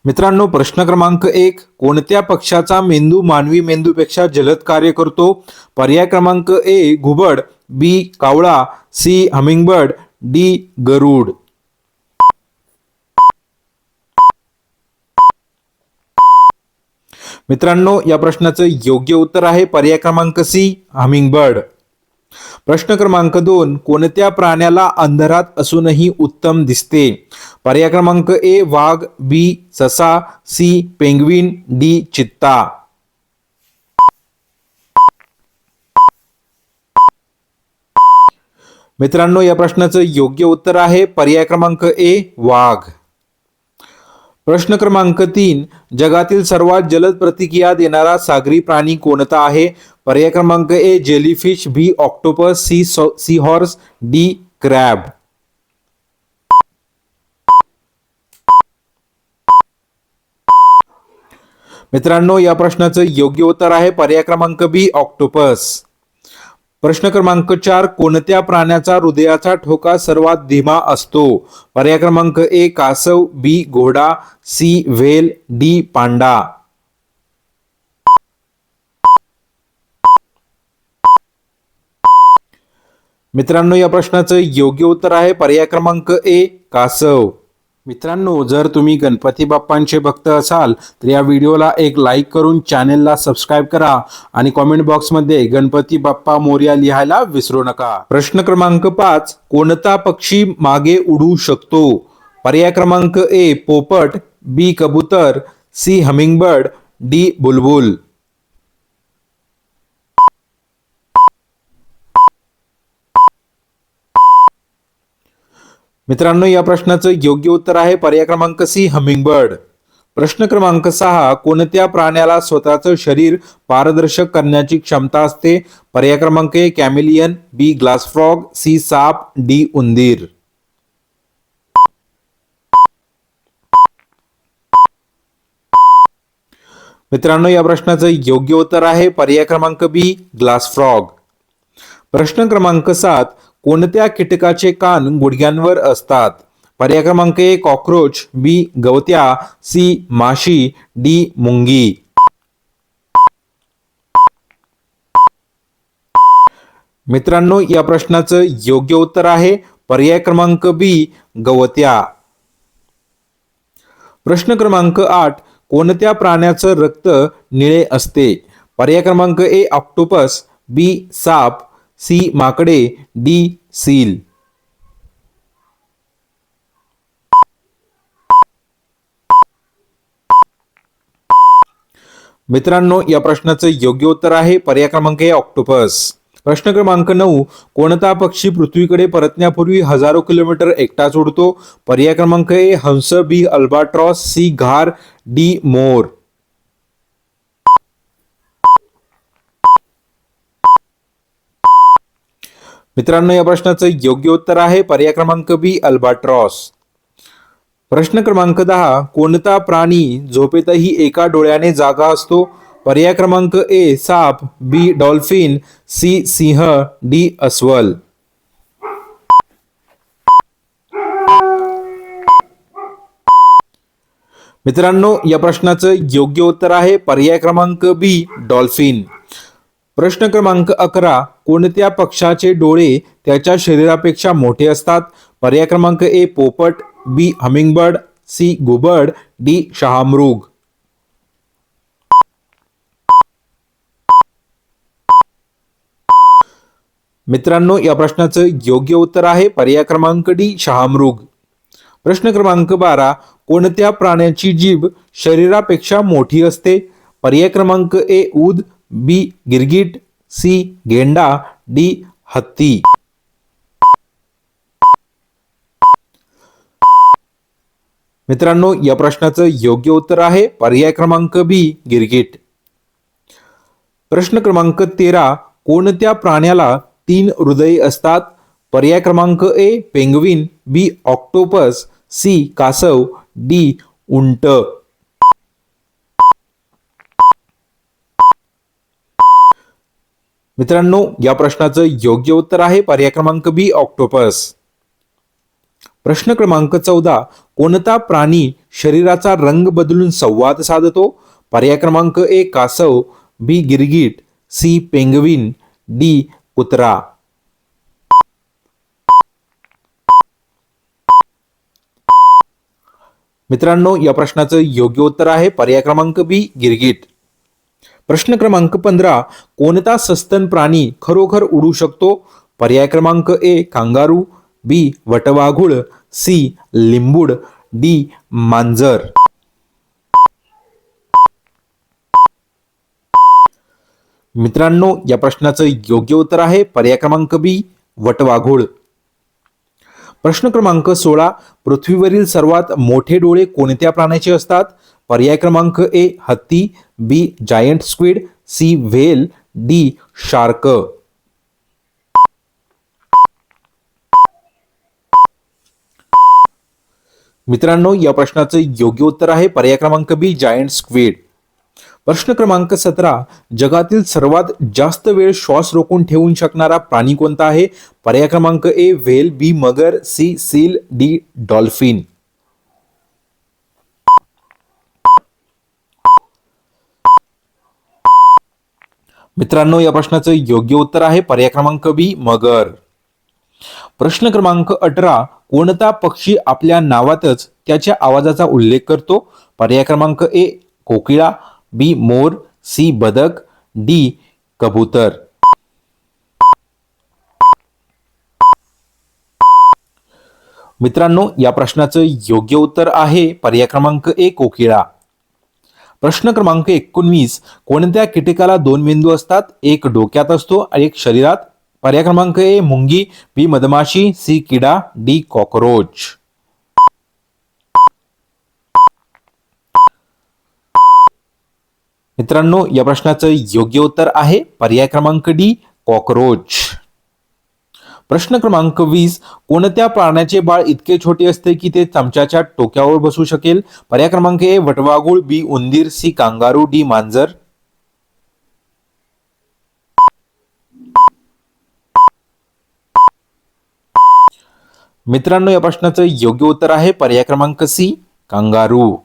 मित्रांनो, प्रश्न क्रमांक 1, कोणत्या पक्ष्याचा मेंदू मानवी मेंदूपेक्षा जलद कार्य करतो? पर्याय क्रमांक ए घुबड, बी कावळा, सी हमिंगबर्ड, डी गरुड. मित्रांनो, या प्रश्नाचं योग्य उत्तर आहे पर्याय क्रमांक सी हमिंगबर्ड. प्रश्न क्रमांक 2, कोणत्या प्राण्याला अंधारात असूनही उत्तम दिसते? पर्याय क्रमांक ए वाघ, बी ससा, सी पेंग्विन, डी चित्ता. मित्रांनो, या प्रश्नाचं योग्य उत्तर आहे पर्याय क्रमांक ए वाघ. प्रश्न क्रमांक 3, जगातील सर्वात जलद प्रतिक्रिया देणारा सागरी प्राणी कोणता आहे? पर्याय क्रमांक A jellyfish, B octopus, C horse, D crab. मित्रांनो, या प्रश्नाचं योग्य उत्तर आहे पर्याय क्रमांक बी ऑक्टोपस. प्रश्न क्रमांक 4, कोणत्या प्राण्याचा हृदयाचा ठोका सर्वात धीमा असतो? पर्याय क्रमांक ए कासव, बी घोडा, सी व्हेल, डी पांडा. मित्रांनो, या प्रश्नाचं योग्य उत्तर आहे पर्याय क्रमांक ए कासव. मित्रांनो, जर तुम्ही गणपती बाप्पांचे भक्त असाल तर या व्हिडिओला एक लाईक करून चॅनेलला सबस्क्राईब करा आणि कॉमेंट बॉक्समध्ये गणपती बाप्पा मोरया लिहायला विसरू नका. प्रश्न क्रमांक 5, कोणता पक्षी मागे उडू शकतो? पर्याय क्रमांक ए पोपट, बी कबूतर, सी हमिंगबर्ड, डी बुलबुल. मित्रांनो, या प्रश्नाचं योग्य उत्तर आहे पर्याय क्रमांक सी हमिंगबर्ड. प्रश्न क्रमांक 6, कोणत्या प्राण्याला स्वतःचं शरीर पारदर्शक करण्याची क्षमता असते? पर्याय क्रमांक ए कॅमेलियन, बी ग्लास फ्रॉग, सी साप, डी उंदीर. मित्रांनो, या प्रश्नाचं योग्य उत्तर आहे पर्याय क्रमांक बी ग्लास फ्रॉग. प्रश्न क्रमांक 7, कोणत्या कीटकाचे कान गुडघ्यांवर असतात? पर्याय क्रमांक ए कॉक्रोच, बी गवत्या, सी माशी, डी मुंगी. मित्रांनो, या प्रश्नाचं योग्य उत्तर आहे पर्याय क्रमांक बी गवत्या. प्रश्न क्रमांक 8, कोणत्या प्राण्याचं रक्त निळे असते? पर्याय क्रमांक ए ऑक्टोपस, बी साप, सी माकडे, डी सील. मित्रांनो, या प्रश्नाचं योग्य उत्तर आहे पर्याय क्रमांक ए ऑक्टोपस. प्रश्न क्रमांक 9, कोणता पक्षी पृथ्वीकडे परतण्यापूर्वी हजारो किलोमीटर एकटाच उडतो? पर्याय क्रमांक ए हंस, बी अल्बाट्रॉस, सी घार, डी मोर. मित्रांनो, या प्रश्नाचं योग्य उत्तर आहे पर्याय क्रमांक बी अल्बाट्रॉस. प्रश्न क्रमांक 10, कोणता प्राणी झोपेतही एका डोळ्याने जागा असतो? पर्याय क्रमांक ए साप, बी डॉल्फिन, सी सिंह, डी अस्वल. मित्रांनो, या प्रश्नाचं योग्य उत्तर आहे पर्याय क्रमांक बी डॉल्फिन. प्रश्न क्रमांक 11, कोणत्या पक्षाचे डोळे त्याच्या शरीरापेक्षा मोठे असतात? पर्याय क्रमांक ए पोपट, बी हमिंगबर्ड, सी घुबड, डी शहामृग. मित्रांनो, या प्रश्नाचं योग्य उत्तर आहे पर्याय क्रमांक डी शहामृग. प्रश्न क्रमांक 12, कोणत्या प्राण्याची जीभ शरीरापेक्षा मोठी असते? पर्याय क्रमांक ए ऊद, बी गिरगिट, सी गेंडा, डी हत्ती. मित्रांनो, या प्रश्नाचं योग्य उत्तर आहे पर्याय क्रमांक बी गिरगिट. प्रश्न क्रमांक 13, कोणत्या प्राण्याला 3 हृदय असतात? पर्याय क्रमांक ए पेंग्विन, बी ऑक्टोपस, सी कासव, डी उंट. मित्रांनो, या प्रश्नाचं योग्य उत्तर आहे पर्याय क्रमांक बी ऑक्टोपस. प्रश्न क्रमांक 14, कोणता प्राणी शरीराचा रंग बदलून संवाद साधतो? पर्याय क्रमांक ए कासव, बी गिरगीट, सी पेंगविन, डी कुत्रा. मित्रांनो, या प्रश्नाचं योग्य उत्तर आहे पर्याय क्रमांक बी गिरगीट. प्रश्न क्रमांक 15, कोणता सस्तन प्राणी खरोखर उडू शकतो? पर्याय क्रमांक ए कांगारू, बी वटवाघूळ, सी लिंबूड, डी मांजर. मित्रांनो, या प्रश्नाचं योग्य उत्तर आहे पर्याय क्रमांक बी वटवाघूळ. प्रश्न क्रमांक 16, पृथ्वीवरील सर्वात मोठे डोळे कोणत्या प्राण्याचे असतात? पर्याय क्रमांक ए हत्ती, B giant squid, C whale, D shark. मित्रांनो, या प्रश्नाचं योग्य उत्तर आहे पर्याय क्रमांक बी जायंट स्क्विड. प्रश्न क्रमांक 17, जगातील सर्वात जास्त वेळ श्वास रोखून ठेवू शकणारा प्राणी कोणता आहे? पर्याय क्रमांक ए व्हेल, बी मगर, सी सील, डी डॉल्फिन. मित्रांनो, या प्रश्नाचं योग्य उत्तर आहे पर्याय क्रमांक बी मगर. प्रश्न क्रमांक 18, कोणता पक्षी आपल्या नावातच त्याच्या आवाजाचा उल्लेख करतो? पर्याय क्रमांक ए कोकिळा, बी मोर, सी बदक, डी कबूतर. मित्रांनो, या प्रश्नाचं योग्य उत्तर आहे पर्याय क्रमांक ए कोकिळा. प्रश्न क्रमांक 19, कोणत्या कीटकाला 2 मेंदू असतात? एक डोक्यात असतो आणि एक शरीरात. पर्याय क्रमांक ए मुंगी, बी मधमाशी, सी किडा, डी कॉकरोच. मित्रांनो, या प्रश्नाचं योग्य उत्तर आहे पर्याय क्रमांक डी कॉकरोच. प्रश्न क्रमांक 20, कोणत्या प्राण्याचे बाळ इतके छोटे असते की ते चमच्याच्या टोक्यावर बसू शकेल? पर्याय क्रमांक ए वटवाघूळ, बी उंदीर, सी कांगारू, डी मांजर. मित्रांनो, या प्रश्नाचं योग्य उत्तर आहे पर्याय क्रमांक सी कांगारू.